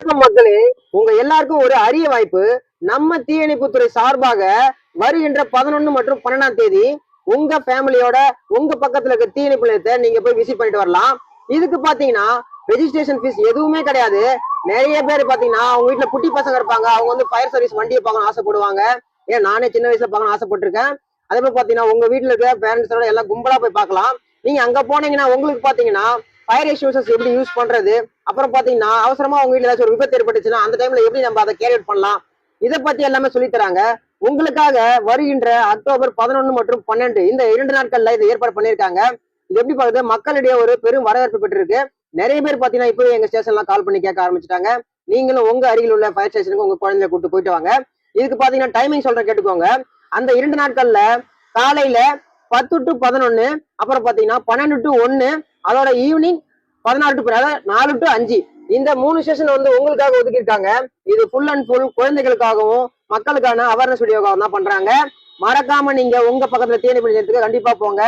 வணக்கம் மக்களே, உங்க எல்லாருக்கும் ஒரு அரிய வாய்ப்பு. நம்ம தீயணைப்புத்துறை சார்பாக வருகின்ற 11 மற்றும் 12ஆம் தேதி உங்க ஃபேமிலியோட உங்க பக்கத்துல இருக்க தீயணைப்பு நிலையத்தை நீங்க போய் விசிட் பண்ணிட்டு வரலாம். இதுக்கு பாத்தீங்கன்னா ரெஜிஸ்ட்ரேஷன் ஃபீஸ் எதுவுமே கிடையாது. நிறைய பேர் பாத்தீங்கன்னா அவங்க வீட்டுல குட்டி பசங்க இருப்பாங்க, அவங்க வந்து ஃபயர் சர்வீஸ் வண்டியை பார்க்கணும்னு ஆசைப்படுவாங்க. ஏன் நானே சின்ன வயசுல பார்க்கணும்னு ஆசைப்பட்டிருக்கேன். அதே மாதிரி பாத்தீங்கன்னா உங்க வீட்டுல இருக்க பேரண்ட்ஸோட எல்லாம் கும்பலா போய் பார்க்கலாம். நீங்க அங்க போனீங்கன்னா உங்களுக்கு பாத்தீங்கன்னா ஃபயர் எக்ஸ்டிங்விஷர்ஸ் எப்படி யூஸ் பண்றது, அப்புறம் பாத்தீங்கன்னா அவசரமா உங்க வீட்டுல ஏதாச்சும் ஒரு விபத்து ஏற்பட்டுச்சுன்னா அந்த டைம்ல எப்படி நம்ம அதை கேரி அவுட் பண்ணலாம், இதை பத்தி எல்லாமே சொல்லி தராங்க. உங்களுக்காக வருகின்ற அக்டோபர் 11 மற்றும் 12 இந்த 2 நாட்கள்ல இதை ஏற்பாடு பண்ணியிருக்காங்க. இது எப்படி பாக்குறது, மக்களிடையே ஒரு பெரும் வரவேற்பு பெற்றிருக்கு. நிறைய பேர் பாத்தீங்கன்னா இப்பவே எங்க ஸ்டேஷன்லாம் கால் பண்ணி கேட்க ஆரம்பிச்சிட்டாங்க. நீங்களும் உங்க அருகில் உள்ள ஃபயர் ஸ்டேஷனுக்கு உங்க குழந்தைய கூட்டு போயிட்டு வாங்க. இதுக்கு பாத்தீங்கன்னா டைமிங் சொல்றேன் கேட்டுக்கோங்க. அந்த 2 நாட்கள்ல காலையில 10 to 11, அப்புறம் பாத்தீங்கன்னா 12 to 1, அதோட ஈவினிங் 14 to 4 to 5, இந்த 3 செஷன் வந்து உங்களுக்காக ஒதுக்கியிருக்காங்க. இது ஃபுல் அண்ட் ஃபுல் குழந்தைகளுக்காகவும் மக்களுக்கான அவேர்னஸ் வீடியோக்காகவும் தான் பண்றாங்க. மறக்காம நீங்க உங்க பக்கத்துல தீயணைப்பு நிலையத்துக்கு கண்டிப்பா போங்க.